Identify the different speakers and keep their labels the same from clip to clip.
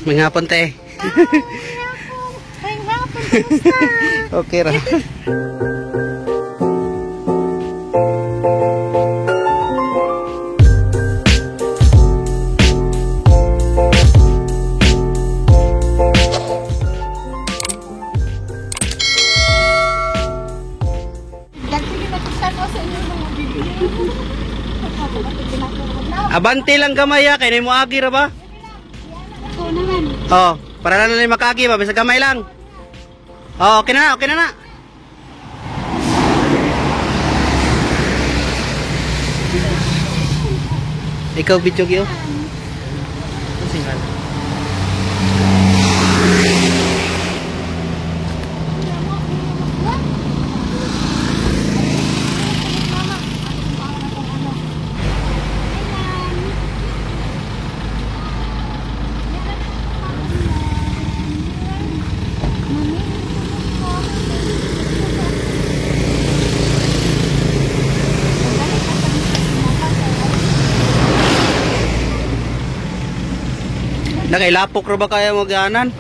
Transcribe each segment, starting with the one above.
Speaker 1: Manghapon te.
Speaker 2: Manghapon, kamusta?
Speaker 1: Okay ra. Abante lang gamay ya, kay mo agi ra ba?
Speaker 2: Oo naman.
Speaker 1: Oh, para lang na makagi ba, bisa gamay lang. Oh, okay na, okay na na. Ikaw video kyo? Singal. Nakailapok ro ba kaya mag-anan?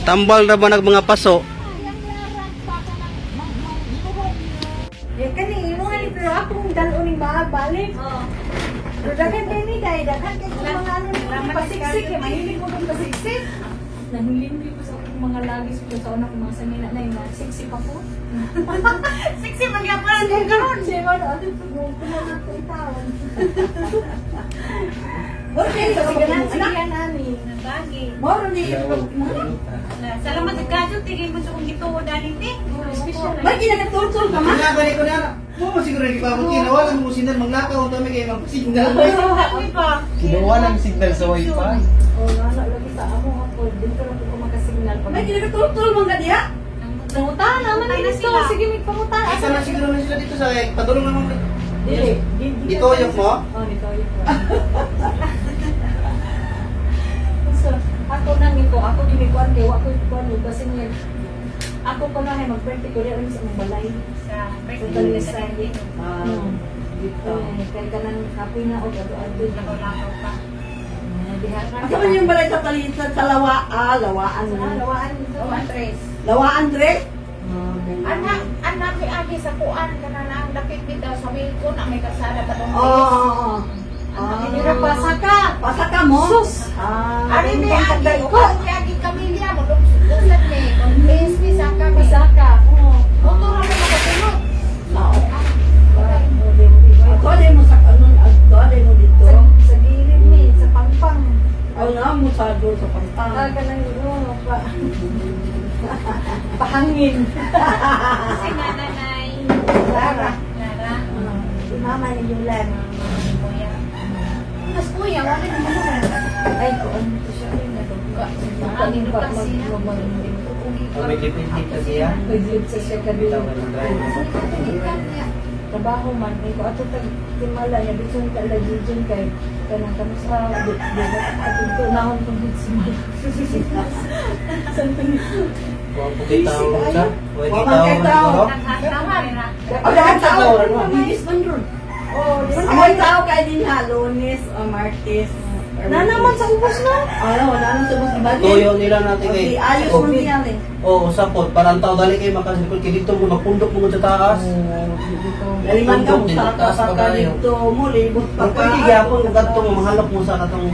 Speaker 1: Tambal na ba nag mga paso?
Speaker 2: Pero akong daloning balik. Pero dagan din ni dahil dagan kay mga ano pasiksik eh mahilig ko kung pasiksik.
Speaker 3: Nahilindi ko sa akong mga lagis ko sa una kong mga sanina na yung siksik ako.
Speaker 2: Siksi magyapon din karon.
Speaker 3: Diba na ato ito kung kumalat ko itawan.
Speaker 2: Okay, so sige na
Speaker 3: Sige nani, nabagi.
Speaker 2: Moro ni
Speaker 3: Salamat sa kadyo, tigay mo sa kong gito dali ni.
Speaker 2: May ginagtultol ka man.
Speaker 1: Balik ko na. Mo siguro di pa mo kinawalan mo signal maglakaw to may kay magsignal. Kinawalan signal sa wifi.
Speaker 3: Oh, nana lagi sa amo ako, dito lang ko makasignal pa.
Speaker 2: May ginagtultol man ka diha.
Speaker 3: Nangutan naman na ito. Sige, may pangutan.
Speaker 1: Asa na siguro na sila dito sa padulong naman.
Speaker 3: Dili.
Speaker 1: Ito yung mo?
Speaker 3: Oh, dito yung mo. So, ako nang ito, ako ginikuan kayo, ako ikuan mo kasi niya. Ako pa na ay mag-birthday ko rin sa mga balay. Sa birthday sa dito. Dito. Kaya ka nang kapoy na o gado-ado. Lakaw-lakaw pa.
Speaker 2: Asa man yung balay sa talitan sa lawaan.
Speaker 3: Lawaan dito.
Speaker 2: Lawaan Dre?
Speaker 4: Anak may agi sa kuan kanang dapit bitaw sa wilko na may kasada pa dong.
Speaker 2: Oo.
Speaker 3: Hindi pasaka.
Speaker 2: Pasaka mo?
Speaker 3: Sus!
Speaker 4: Ari ni agi ko, may agi kamilya mo dugsan ni. Please ni saka
Speaker 3: Pasaka.
Speaker 4: motor na makatulog.
Speaker 2: Ako din mo sa kanon. Ako din mo dito.
Speaker 3: Sa gilid ni, sa pangpang.
Speaker 2: Ako nga mo sa doon sa pantang.
Speaker 3: Ka nang pahangin.
Speaker 4: Si nanay.
Speaker 2: Lara.
Speaker 4: Lara.
Speaker 2: Si mama ni Yulan.
Speaker 4: Kuya.
Speaker 3: Mas kuya, wala naman naman. Ay, kung ano ito siya ay
Speaker 4: Ang kasi na.
Speaker 1: May dipindi kasi yan.
Speaker 3: Pag-live sa siya kabila. Trabaho man, may ko ato timala niya, bitong lagi dyan kay kanang kamus di atong ko nahon kong bitsimala. Santo ni.
Speaker 1: Pwede tao ka? Pwede
Speaker 2: Pwede tao.
Speaker 1: tao.
Speaker 2: Ang tao. Bilis man ron. Ang tao kay din ha, Lunes o Martes.
Speaker 3: Na naman sa ubos na.
Speaker 2: Wala nang subos di ba?
Speaker 1: Tuyo nila natin kay.
Speaker 2: Okay, ayos mo niya eh.
Speaker 1: Oo, sapot. Parang tao dali kayo makasikot. Kaya dito mo magpundok mo sa taas.
Speaker 2: Naliman ka mo sa
Speaker 1: Taas pa
Speaker 2: kapag
Speaker 1: kayo.
Speaker 2: dito mo, libot pa
Speaker 1: Pag pwede gyapon kung ganito mo, mahalok mo sa katong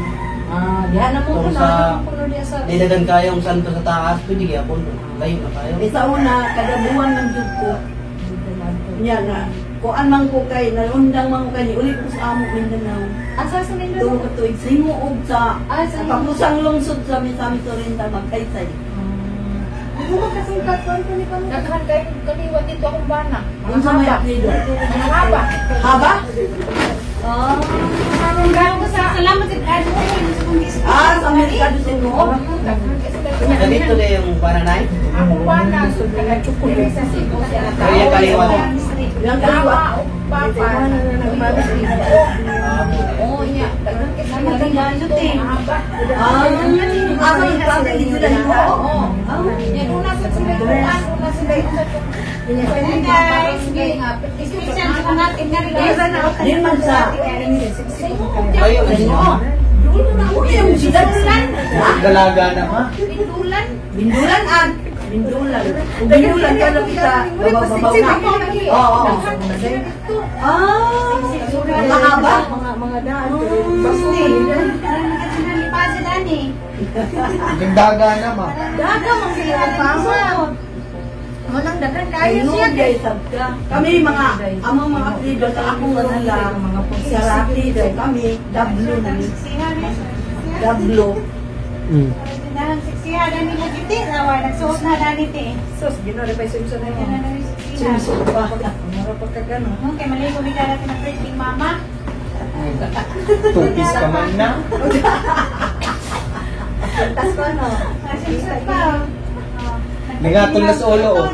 Speaker 3: Diyan na mo
Speaker 1: Kung
Speaker 3: ko
Speaker 1: sa-
Speaker 3: na puno niya sa.
Speaker 1: didagan kayong santo sa taas. Pwede gyapon. Layo na kayo.
Speaker 2: Isa una, kada buwan ng Diyos ko. Yan na. Kung anong ko kay, nalundang man ko kay, ulit ko sa amo Mindanao.
Speaker 3: Asa sa Mindanao?
Speaker 2: Doon ko tuwig, sinuog sa
Speaker 3: Sa
Speaker 2: kapusang lungsod sa Misami Torinta, magkaysay.
Speaker 3: Hindi mo makasingkat ko ito ni Pano.
Speaker 4: Daghan kay kaliwat dito akong bana.
Speaker 2: Yung sa may apelido.
Speaker 4: Ang haba.
Speaker 2: Haba?
Speaker 3: Salamat sa kado mo sa kongis.
Speaker 2: Sa Amerikado sinuog.
Speaker 1: Ganito na yung bananay.
Speaker 4: Ako bana, taga Chukuloy sa Cebu.
Speaker 1: Kaya kaliwa.
Speaker 3: Ilang kaliwa?
Speaker 4: Papa. Oo niya. Dagang kasi
Speaker 3: Magandang eh.
Speaker 4: mahaba.
Speaker 3: Ako yung kapit dito lang mo.
Speaker 4: Oo. Yan, una sa sinayuan, una sa sinayuan. Hey guys, special sa natin nga rin guys.
Speaker 3: Din man sa
Speaker 1: Ayaw na siya.
Speaker 3: okay lang sila.
Speaker 1: Dalaga na ha?
Speaker 4: Pindulan.
Speaker 3: Bindulan an. Bindulan. Kung bindulan ka lang kita, bababaw na. Oo. Mahaba. Mga daan. Basti.
Speaker 1: Yung daga na ma.
Speaker 3: Daga mang sila magpasok. Kami mga among mga apelido sa akong lang mga sarati dahil kami dablo na dablo.
Speaker 2: Nagsuot na danit eh.
Speaker 3: Sus, ginore pa yung na
Speaker 2: Yan na
Speaker 3: yan.
Speaker 2: namin si Sina.
Speaker 3: Sinusuot pa. Mara pa ka gano'n.
Speaker 2: Okay, maligo may darating na printing mama.
Speaker 1: Tupis ka man na.
Speaker 3: Tas ko no.
Speaker 2: Nagsuot pa.
Speaker 1: Nagatol na sa ulo oh.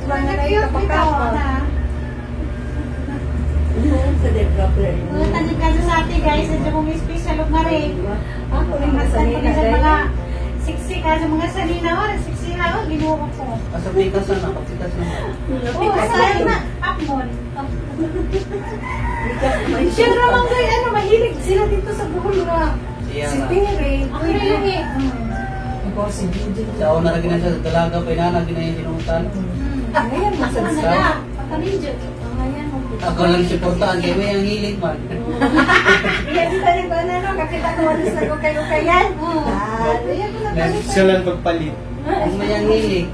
Speaker 2: Nag-cute ito.
Speaker 3: Sa developer.
Speaker 2: Tanig ka sa atin guys. Nandiyan mo may special look na rin.
Speaker 3: Ako rin
Speaker 2: Sa
Speaker 3: masanina
Speaker 2: mga siksi ka sa mga sanina o. Siksi na o. Ginuha ko.
Speaker 1: Kasabitas na, kapitas na.
Speaker 2: Oo, sayang na. Akmon. Siya naman guys, mahilig sila dito sa buhol na.
Speaker 1: Siya
Speaker 2: Si
Speaker 1: na.
Speaker 2: Tere. Ako rin lang eh.
Speaker 3: Ako si Jujin.
Speaker 1: Sa una na ginasya sa dalaga, pinanag ginasya sinutan.
Speaker 3: Ngayon
Speaker 2: Ano
Speaker 3: masanina.
Speaker 2: na? Pagkaminjo. Ngayon.
Speaker 1: Ako lang siportaan, kaya may ang hilig man.
Speaker 2: Iya, kita rin ba na kakita ko walis na ko kayo kayan. Ayan ko na palit.
Speaker 1: Siya lang pagpalit. Ang may ang hilig.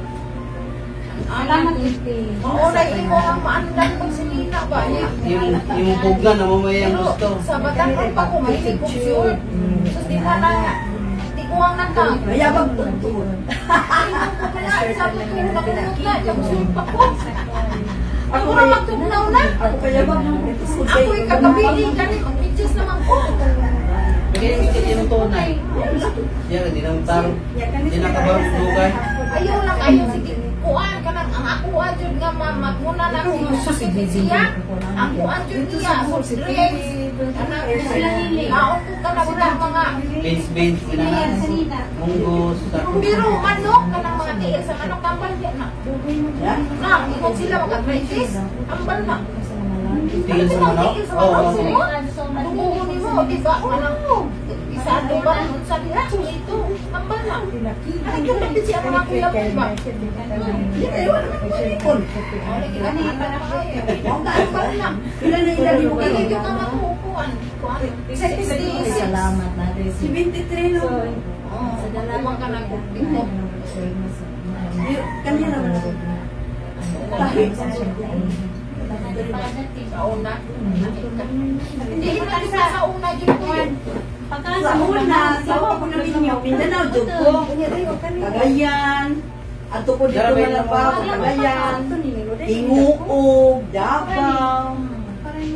Speaker 2: Salamat.
Speaker 4: Oo, nag-imo ang maandan pag sinina ba?
Speaker 1: Yung pugla na mamaya ang gusto.
Speaker 4: Sa batang pa ko, mahilig ko short. Sus, di ka na, di ko ang nakang.
Speaker 3: Mayabag tuntun.
Speaker 4: Ako na magtugnaw na.
Speaker 3: Ako kaya ba?
Speaker 4: Ako yung kagabili kami, mag-pictures naman ko.
Speaker 1: Kaya hindi yung tunay. Yan, hindi naman tarong. Hindi nakabarong dugay.
Speaker 4: Ayaw lang kayo, sige. Kuan ka lang, ang ako adjud nga magmuna na kung siya. Ang kuan jud niya, so drinks. Anak ko sila nili. Naon ko ka na sila mga
Speaker 1: Beans, ginahan. Munggos.
Speaker 4: biro manok, kanang mga tiil sa manok tambal niya na. Na, ikot sila mag-practice. Tambal na.
Speaker 1: Tingin sa manok? Oo.
Speaker 4: Tumuhon ni mo, di ba? Anong isado ba? Sa nila, ito. Tambal na. Ay, ito na siya mga kuya mo ba? Hindi kayo, wala naman malikon. Ganita na kayo. Tambal na.
Speaker 3: Ilan na ilan mo kayo?
Speaker 4: Hindi ka makukuhan.
Speaker 3: Salamat natin. Si 23 no?
Speaker 4: Sa dalawang ka nag-tiktok.
Speaker 3: Kanina mo.
Speaker 4: Sa una. Hindi na sa una dito yan.
Speaker 3: Sa una, sa ako na ninyo, Mindanao, Joko, Cagayan, ato ko dito Malabao, Cagayan, Tinguog, Davao.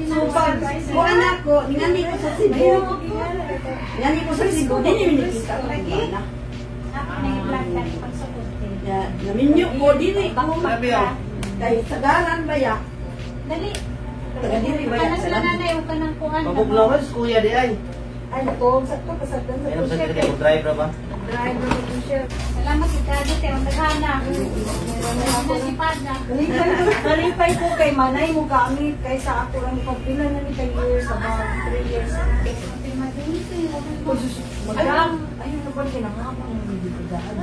Speaker 3: So pag kuhan ako, ningani ko sa Cebu, ningani ko sa Cebu, din yung nakita ko na. Naminyo ko, din eh.
Speaker 1: Sabi oh.
Speaker 3: Dahil sagaran ba ya?
Speaker 2: Dali.
Speaker 3: Taga-diri ba ya?
Speaker 2: Kana sila nanay o kanang kuhan.
Speaker 1: Mabuglawas, kuya di ay.
Speaker 3: Ay, nako, sakto kasagdan sa
Speaker 1: Ayun sa
Speaker 3: pusher.
Speaker 1: kanya, driver ba?
Speaker 3: Driver sa pusher.
Speaker 2: Salamat si Kado, te ang naghana. Meron si Pada.
Speaker 3: Nalipay ko kay Manay mo gamit kaysa ako lang pagpila na ni kay years, about 3 years na. Madam, ayun na ba kinangapang ng dito daan.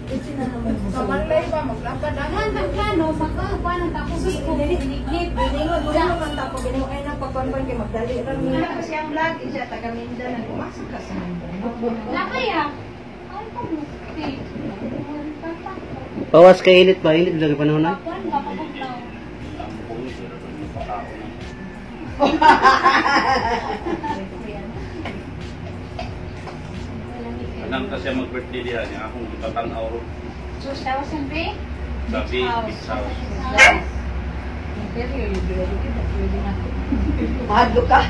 Speaker 3: Ito na naman mo.
Speaker 4: Sa Malay ba, maglapad ang
Speaker 2: Ang plano, magkakuha ng tapos ko dinikit.
Speaker 3: Diningod mo naman tapos ginoo ay nang pagpanpan kay magdali ra mi.
Speaker 2: Kasi ang vlog, siya taga Mindanao. Pumasok ka sa Mindanao. Nakaya. Ay, pabuti.
Speaker 1: Bawas kay init ba? Init lagi panahon na?
Speaker 2: Pakuan ba, papaglaw.
Speaker 5: Anang kasi mag-birthday diyan, yung akong tatanaw ro
Speaker 2: So, tawas yung be?
Speaker 5: sa beach house.
Speaker 3: Mahadlo ka.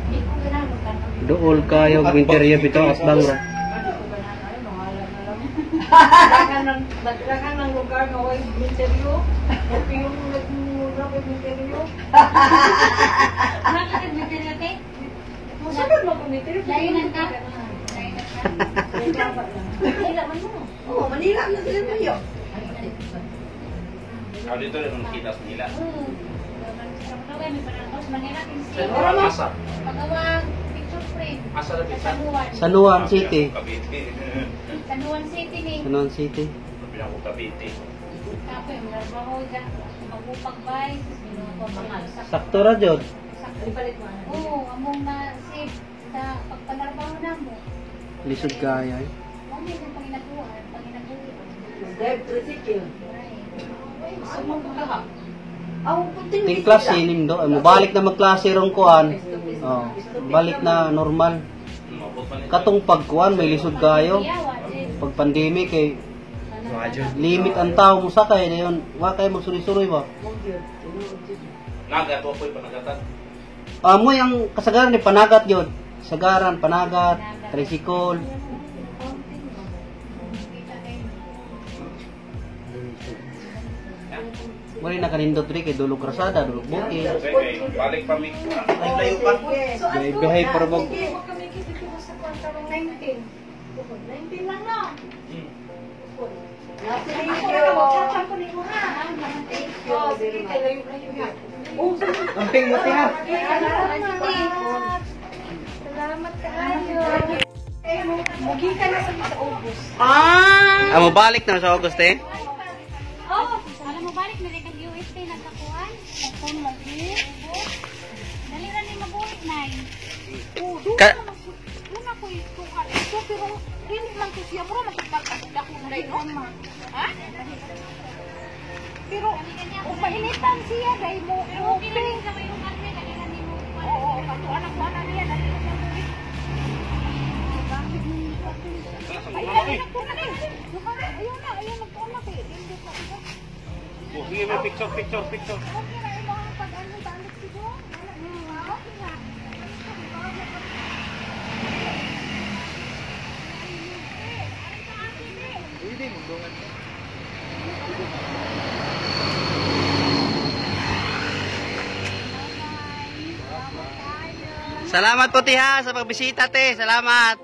Speaker 2: Hindi ko ginagawa ka.
Speaker 1: Dool kayo, winter year bito, asbang ra.
Speaker 3: Nagdagan ng lugar na way interview. Okay yung nag-rapid interview.
Speaker 2: Bakit nag-interview, te?
Speaker 3: Masagot mo kung interview.
Speaker 2: Lainan ka?
Speaker 3: Manila man mo.
Speaker 4: Oo, Manila na sila tayo.
Speaker 5: Dito rin ang kita sa nila.
Speaker 2: Asa? Pagawang picture frame.
Speaker 5: Asa na pizza?
Speaker 6: Sa Luan City.
Speaker 5: Cavite.
Speaker 2: San Juan City ni.
Speaker 6: Sa Luan City.
Speaker 5: Pinako Cavite.
Speaker 2: Ako yung larbaho dyan. Magpupagbay.
Speaker 6: Sakto ra jud.
Speaker 3: Ipalit mo.
Speaker 2: Oo, among na-save sa pagpalarbaho na mo.
Speaker 6: Lisod kaya.
Speaker 2: Mami, yung panginabuhan.
Speaker 3: Drive tricycle. Gusto mo ka.
Speaker 4: Aw, puting
Speaker 6: Ting klase nim do. Mobalik na magklase rong kuan. Oh, balik na normal.
Speaker 5: Mabot pa nito.
Speaker 6: Katong pagkuan may lisod kayo. Pag pandemic kay limit ang tao mo sakay dayon. Wa kay magsuri-suri ba?
Speaker 5: Nagat, wapoy panagatan.
Speaker 6: Mo yung kasagaran ni panagat yun. Sagaran, panagat, tricycle. Muli na kanindot rin kay Dulog Rasada, Dulog Buki.
Speaker 5: Okay, balik pa mi.
Speaker 6: Layo pa. Bihay para mag...
Speaker 3: Huwag kami kikita sa kwantarong 19. 19 lang na.
Speaker 4: Nasa
Speaker 3: Ako
Speaker 4: ninyo.
Speaker 3: na magkachampo ni mo ha. Oh, sige, layo-layo yan.
Speaker 6: Amping mo ha.
Speaker 2: Salamat kaayo.
Speaker 3: Mugi ka na sa August.
Speaker 6: Mo balik na sa August eh.
Speaker 2: Oh, alam mo balik na kang UST nagkakuan? Phone mo din. Dali ra ni mabulit nay. Oh,
Speaker 6: Ka-
Speaker 2: Una ko ito ka. Ito pero dili lang ko siya bro makipagkasda ko dai no. Ha? Pero kung painitan siya dai mo. Okay lang sa may lugar niya dali ra ni mo. Oo, kato anak ba na niya dali ra mo. Ayun na, nagtuon na eh.
Speaker 5: Sige, may picture.
Speaker 2: Okay na yung mga pag-ano balik siguro. Okay nga.
Speaker 6: Salamat po tiha sa pagbisita te. Salamat.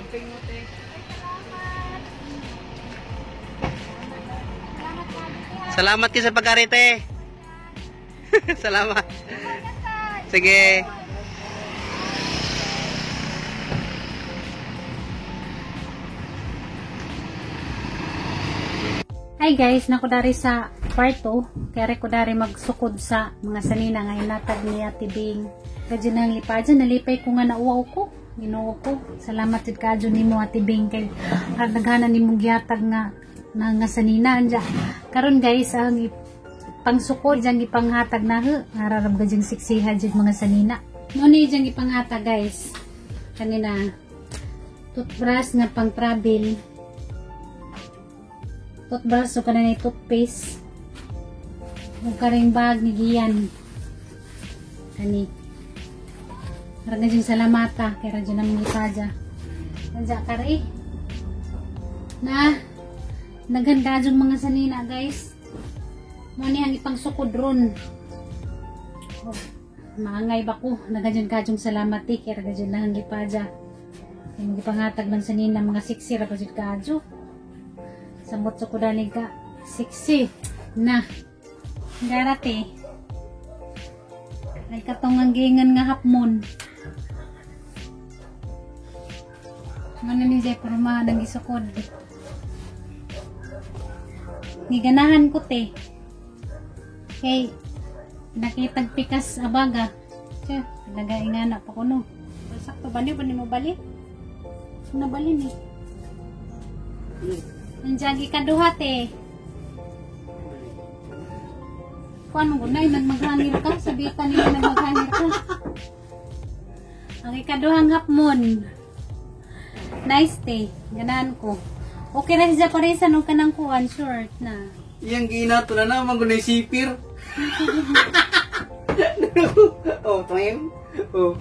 Speaker 6: Amping mo te. Salamat ka sa pag-arite. Salamat. Sige.
Speaker 2: Hi guys, nako dari sa kwarto, kaya ko dari magsukod sa mga sanina nga hinatag ni Ate Bing. Kadyo nang lipadyan, nalipay ko nga nauwaw ko, ginuo ko. Salamat jud kadyo nimo Ate Bing kay naghanan nimo gihatag nga sanina anja. Karon guys, ang pangsukod jang ipanghatag na he, nararam ka jang siksiha jud mga sanina. No ni jang ipanghatag guys. Kanina toothbrush nga pang travel. Toothbrush so kanina toothpaste. Ug karing bag ni Gian. Kani. Karang jang salamata kay ra jud nang gipaja. Anja kari. Na naghanda jud mga sanina guys. Mo ni ang ipangsukod ron. Oh, maangay ba ko? Nagajud kajong salamat ti kay ra jud nang gipaja. Kay gipangatag ng sanina mga siksi ra jud kajo. Samot ko dali ka siksi na garate nagkatong gingan nga hapmon ano ni Zay porma nang gisukod giganahan ko te kay nakitag pikas abaga siya nagaingana pa ko no sakto ba ni mo balik nabali ni nandiyan ikaduha te. Kuan mo gunay nagmaghangir ka, sabitan nila nagmaghangir ka. Ang ikaduhang hapmon. Nice te, ganahan ko. Okay na siya paresa nung kanang kuan short na.
Speaker 6: Iyang ginato na naman gunay sipir. Oh, twin. Oh.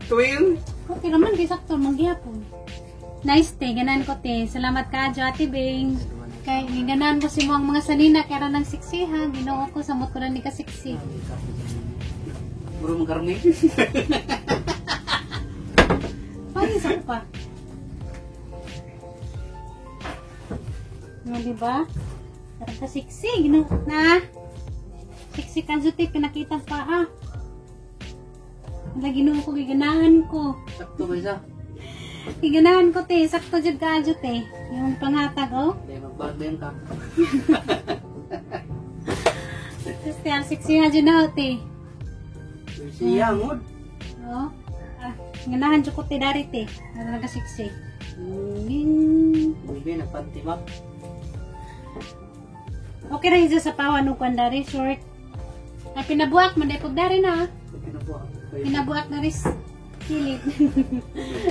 Speaker 6: Twin.
Speaker 2: Okay naman, kay sakto, manggihapon. Nice te, ganan ko te. Salamat ka, Ate Bing. Kay ganan ko si mga sanina, kaya nang siksi ha. Ginoo ko, samot ko lang ni kasiksi.
Speaker 6: Bro mong karmi.
Speaker 2: Panis ako pa. No, diba? Parang kasiksi, ginoo na. Siksi ka, Jute, pinakita pa ha. Wala, ginoo ko, giganahan ko.
Speaker 6: Sakto ba isa?
Speaker 2: Giganahan ko te, sakto jud ka, Jute. Yung panghatag, oh.
Speaker 6: Dahil magbagbayan ka.
Speaker 2: Tapos te, ang siksi ha dyan na, te.
Speaker 6: Siya, ngod.
Speaker 2: Oh. Ah, ganahan jud ko te, dari te. Naraga siksi.
Speaker 6: Hindi, napanti ba?
Speaker 2: Okay ra yun sa pawan ng kwan dari, short. Ay, pinabuak, manday pag dari na, ah. Pinabuak na rin silid.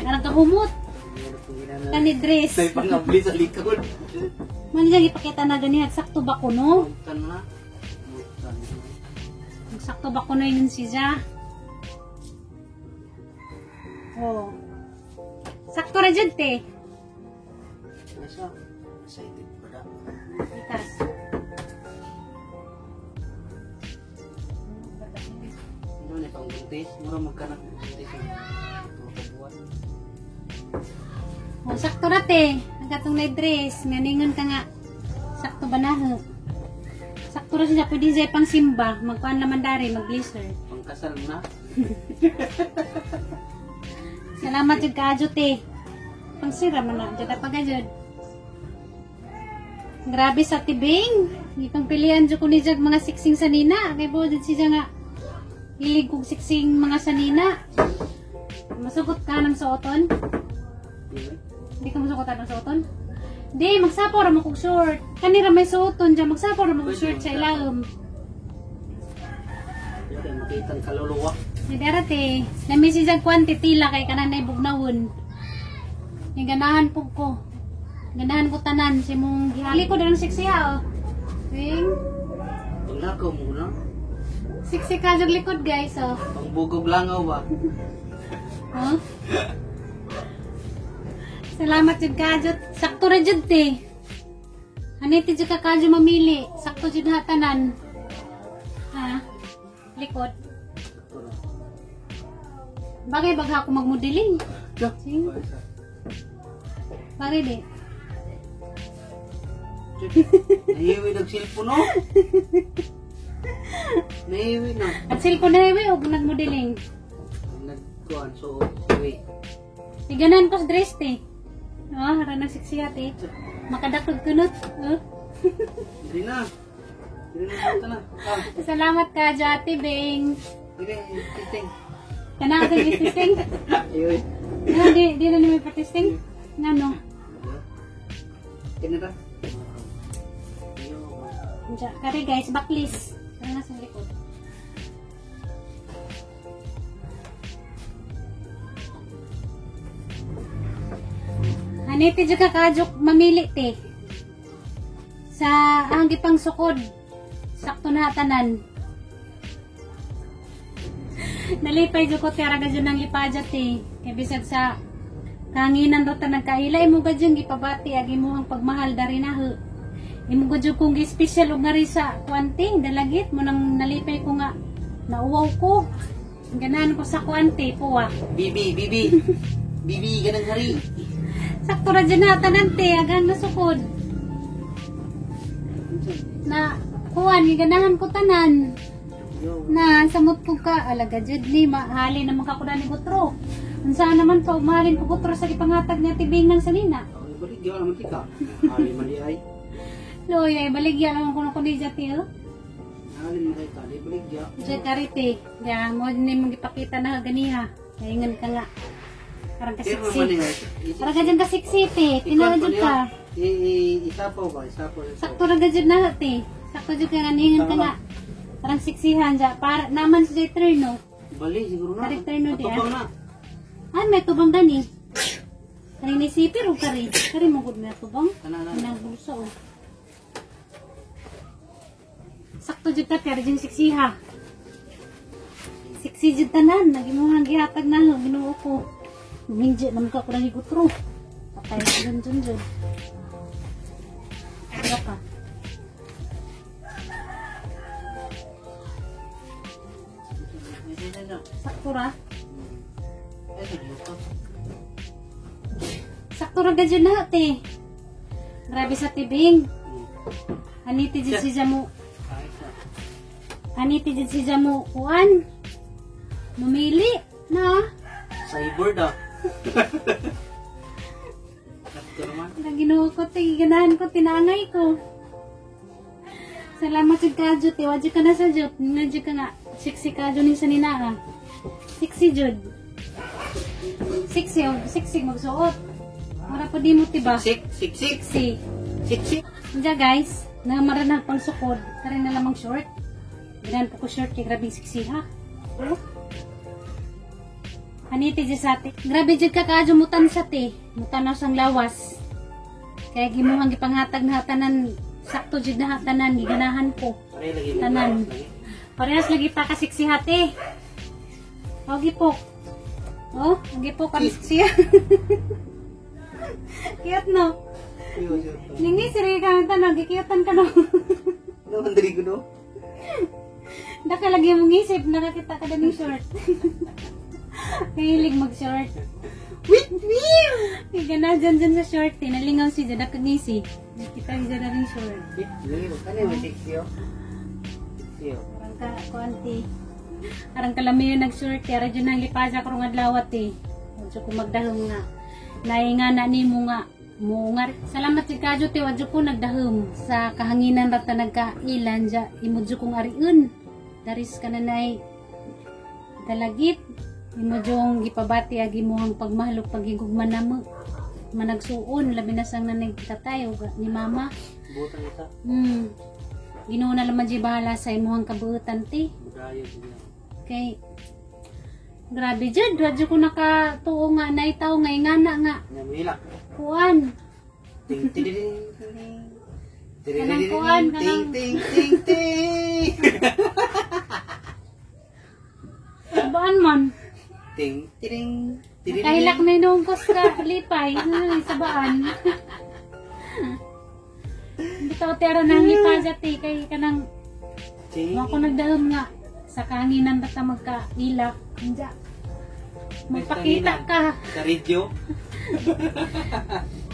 Speaker 2: Arang kahumot. Kani dress.
Speaker 6: May pangabli sa likod.
Speaker 2: Manila ipakita na ganihan. Sakto ba ko no?
Speaker 6: Mutan na.
Speaker 2: Sakto ba ko no yun siya? Oh. Sakto ra dyan te.
Speaker 6: Nasa? Excited pa na.
Speaker 2: Itas.
Speaker 6: Ano na itong buntis? Mura magkanak ng buntis. Ito kabuan.
Speaker 2: Oh, sakto ra te. Nagatong na dress. Nganingon ka nga. Sakto ba na ho? Sakto ra siya. Pwede siya pang simba. Magkuhan naman dari. Mag-blister.
Speaker 6: Pangkasal na.
Speaker 2: Salamat jud kaadyo te. Pang sira man na. Jada pagajud. Grabe sa tibing. Di pang pilihan jud ko ni jag mga siksing sanina. Kay bo jud siya nga hilig kong siksing mga sanina. Masugot ka ng suoton? Hindi ka masugot ng suoton? Di, magsapo ra mo kong short. Kanira may suoton dyan. Magsapo ra mo kong short sa ilalim.
Speaker 6: Yan, makita ang kaluluwa.
Speaker 2: May darate. Namisi dyan quantity la kay kananay bugnawon. Yung ganahan po ko. Ganahan ko tanan. Si mong gihali ko na ng siksiya oh. Wing.
Speaker 6: Paglakaw mo na.
Speaker 2: Siksi ka dyan likod guys oh.
Speaker 6: Pangbugog langaw ba?
Speaker 2: Huh? Salamat jud kadyo. Sakto ra jud te. Aniti jud ka kadyo mamili. Sakto jud hatanan. Ha? Likod. Bagay bagha ako magmodeling. Sing. Bagay di.
Speaker 6: Nahiwi ng silpo no? Nahiwi na.
Speaker 2: At cellphone na hiwi og nagmodeling.
Speaker 6: Nagkuhan, so, wait.
Speaker 2: Tiganan ko sa dress te. Oh, hara na siksiya te. Makadakog kunot. Oh.
Speaker 6: Hindi na. Hindi na ito na. Ah,
Speaker 2: Salamat ka, Ate Bing.
Speaker 6: sige, titing.
Speaker 2: Kana ka sa testing?
Speaker 6: Ayun.
Speaker 2: No, di na may pa-testing. Ngano?
Speaker 6: Kinara.
Speaker 2: Diyan, kari guys, backlist. Ano na sa likod? Haniti dyan ka kadyok mamili te. Sa anggi pang sukod. Sakto na tanan. Nalipay dyan ko te araga dyan ng lipadya te. Kaya bisag sa kanginan ro ta nagkailay mo ga dyan gipabati agi mo ang pagmahal dari na ho. Imo ko dyan kong special og nga rin sa kuwante, dalagit mo nang nalipay ko nga nauwaw ko. Ganahan ko sa kuwante po ah.
Speaker 6: Bibi, ganang hari.
Speaker 2: Sakto ra dyan na tanan te, agang nasukod. Na kuwan, ganahan ko tanan. Na samot ko ka, alaga dyan ni, mahali naman ka ko na ni Gutro. Saan naman pa, mahalin ko Gutro sa ipangatag niya tibing ng sanina.
Speaker 6: Balik, di naman tika. Hali mali ay.
Speaker 2: Loy, ay baligya naman ko na kundi dyan te.
Speaker 6: Hali mali ka, di balik di.
Speaker 2: Dyan karite, dyan mo din mong ipakita na ganiha. Kaingan ka nga. Parang kasiksi. Parang ka dyan kasiksi te, tinawad ka.
Speaker 6: Isapaw ba? Isapaw.
Speaker 2: Sakto ra dyan na te. Sakto dyan ka nga, ningan ka nga. Parang siksihan dyan. Para naman sa eterno.
Speaker 6: Bali, siguro na.
Speaker 2: Eterno di
Speaker 6: Matubang na.
Speaker 2: Ay, may tubang gani. Kari ni sipir o kari? Kari mo gud na tubang.
Speaker 6: Kana.
Speaker 2: Nagbusa o. Sakto dyan ka, kari dyan siksiha. Siksi dyan tanan. Nagimuhang gihatag na, ginuo ko. Minjit naman ka ko lang igutro. Patay ka dun. Ano ka? Sakto ra? Sakto ra gadyan na ate. Grabe sa tibing. Aniti dyan si Jamu. Aniti dyan si Jamu. Kuan. Mamili. Na.
Speaker 6: Cyborg ah. Sakto naman.
Speaker 2: Naginuho ko, ganahan ko, tinangay ko. Salamat sa kadyo, te. Wadyo ka na sa jod. Nadyo ka nga. Siksi kadyo ni sa ninaa. Siksi jod. Siksi magsuot. Para pa di mo, tiba? Siksi. Diyan guys, namaranang pang sukod. Karin na lamang short. Ganahan po ko short kay grabe siksi ha. Oh. Aniti dyan sa ate. Grabe dyan ka kadyo mutan sa te. Mutan na sang lawas. Kaya gimuhang gipanghatag na hatanan. Sakto dyan na hatanan. Giganahan ko. Tanan. Parehas lagi pa kasiksi hati. Ogi po. Oh, ogi po kami siksi. Kiyat no. Ningi siri ka ng tanong. Gikiyatan ka no.
Speaker 6: Naman dali ko no?
Speaker 2: Daka lagi mong isip. Nakakita ka din yung short. Kahilig mag-short. Kaya na dyan sa short. Nalingaw si Jada kagisi. Nakita si Jada rin short.
Speaker 6: Ano yung siksi oh?
Speaker 2: Parang ka, kuanti. Parang kalamiyo nag-short. Kaya radyo nang lipaja karong adlawat eh. Wadyo ko magdahong nga. Nainga na ni mo nga. Mungar. Salamat si Kadyo te. Wadyo ko nagdahom. Sa kahanginan rata nagkailan dya. Imudyo kong ariun. Daris ka na na'y dalagit. Imudyong gipabati agimuhang pagmahalok pagigugman na mo. Managsuon. Labi na sang nanay katayo ni mama.
Speaker 6: Butang ita.
Speaker 2: Ginoon na naman di bahala sa imuhang kabuutan ti.
Speaker 6: Budayo din.
Speaker 2: Kay grabe dyan. Radyo ko nakatuo nga na itaw nga ingana nga.
Speaker 6: Namilak.
Speaker 2: Kuan.
Speaker 6: Ting ting ting ting.
Speaker 2: Kanang kuan.
Speaker 6: Ting ting ting ting.
Speaker 2: Sabaan man.
Speaker 6: Ting ting.
Speaker 2: Kahilak na yung kos ka. Lipay. Sabaan. Bitaw tera nang lipaja ti. Kay kanang ako nagdahom nga. Sa kahanginan basta magkailak. Diya. Magpakita ka.
Speaker 6: Sa radio.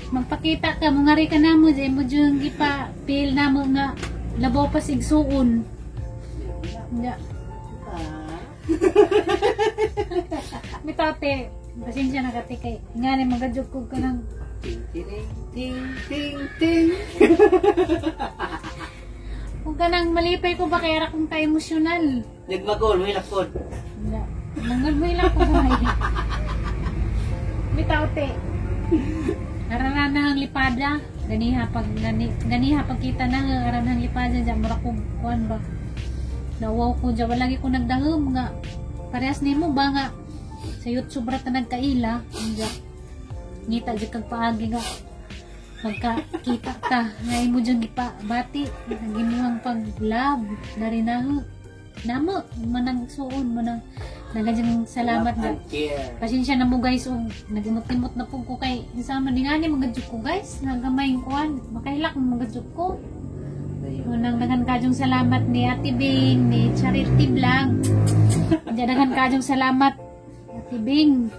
Speaker 2: Magpakita ka. Mungari ka na mo. Diyan mo dyan ipa. Pil na mo nga. Labaw pa sigsuon. Diya. Mitate. Pasensya na kati kay. Nga na magadyog ko ka ng.
Speaker 6: Ting ting ting ting ting.
Speaker 2: Kung ka nang malipay ko ba kaya kung ka emosyonal.
Speaker 6: Nagmagol, may lakod.
Speaker 2: Mangal mo ilang ko ba? Mitate. Aranang lipada. Ganiha pag kita na aranang lipada dyan. Mura ko kuhan ba? Nawaw ko dyan. Walagi ko nagdahom nga. Parehas nimo ba nga? Sa YouTube rata nagkaila. Ngita dyan kag paagi nga. Magkakita ka. Ngayon mo dyan bati. Nagimuhang pag-love. Dari na ho. Namo. Manang suon. Manang nagadyang salamat na. Pasensya na mo guys. Nagimot-imot na po ko kay. Isama din nga ni magadyok ko guys. Nagamay yung kuhan. Makailak mo magadyok ko. Unang dagan kadyong salamat ni Ate Bing. Ni Charity Vlog. Dagan kadyong salamat. Ate Bing.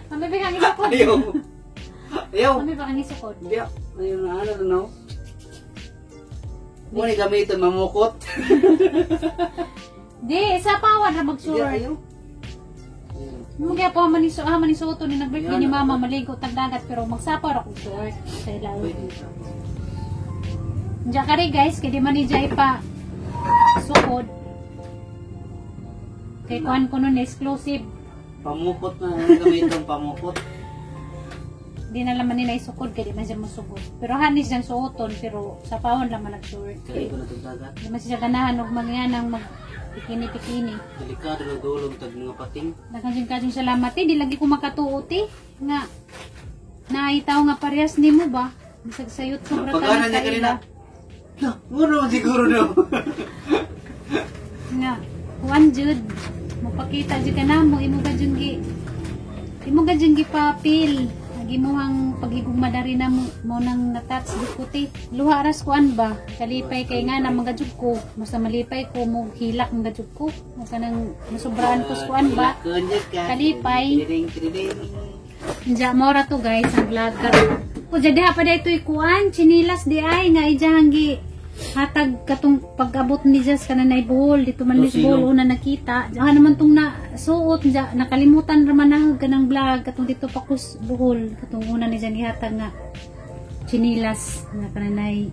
Speaker 2: Mami ba kang isukod?
Speaker 6: Ayaw.
Speaker 2: Mami ba kang isukod?
Speaker 6: Ayaw. Ayaw na ano no? Muna gamitin mamukot.
Speaker 2: Di, isa pa awan na mag-short.
Speaker 6: Ayaw.
Speaker 2: Mga po manisuto ni nag-birthday ni mama maligo tagdagat pero magsapar ako short sa ilaw. Diyan ka rin guys, kaya di man ni Jai pa sukod. Kay kuhan ko nun exclusive.
Speaker 6: Pamukot na. Ano gamitin pamukot?
Speaker 2: Di na laman nila isukod kaya di man siya masugod. Pero hanis siyang suoton pero sa pawon laman nag-short.
Speaker 6: Kaya ko na tagdagat.
Speaker 2: Di man siya ganahan og mga yan ang mag-pikini-pikini.
Speaker 6: Delikado na dulong tag mga pating.
Speaker 2: Nakadyong salamat di lagi ko makatuoti nga naitaw nga parehas nimo ba sa YouTube ra
Speaker 6: Pagana niya kanina. No, muna mo siguro no.
Speaker 2: Nga kuan jud mapakita jud ka namo imo ka jud gi Di mo gadyang gipapil. Lagi mo ang pagigugma dari na mo nang natats di puti. Luha ras kuan ba? Kalipay kay nga na mga jud ko. Basta malipay ko mo hilak mga jud ko. Mo kanang masubraan ko kuan ba? Kalipay. Diya mo ra to guys, ang vlog ka. O jadi pa dito ikuan, chinilas di ay nga ijanggi. Hatag katong pag-abot ni Jess kananay buhol dito man ni buhol una nakita. Diyan naman tong na suot diya nakalimutan ra man na ganang vlog katong dito pakus buhol katong una ni Jang gihatag nga chinilas nga kananay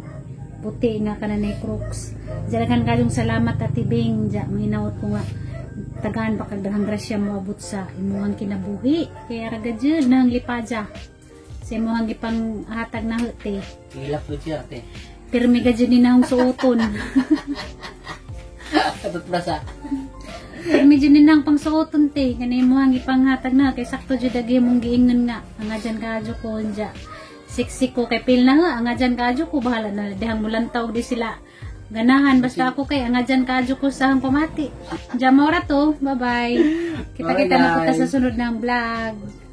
Speaker 2: puti nga kananay crooks. Diyan kayong salamat Ate Bing diya manginawot ko nga tagaan ba kag daghang grasya mo abot sa imuhang kinabuhi kaya ra gadjud nang lipadya. Sa imuhang gipang hatag na hute.
Speaker 6: Hilap po siya, ate.
Speaker 2: Pero may gadyo din akong suoton.
Speaker 6: Katot prasa.
Speaker 2: Pero medyo din akong pang suoton te. Kanay mo ang ipanghatag na. Kaya sakto dyan dagi mong giingnan nga. Ang adyan kadyo ko dyan. Siksi ko kay pil na nga. Ang adyan kadyo ko. Bahala na. Dihang mulantaw di sila. Ganahan. Basta ako kay ang adyan kadyo ko sa pamati. Dyan mo to. Bye bye. Kita-kita na po ta sa sunod ng vlog.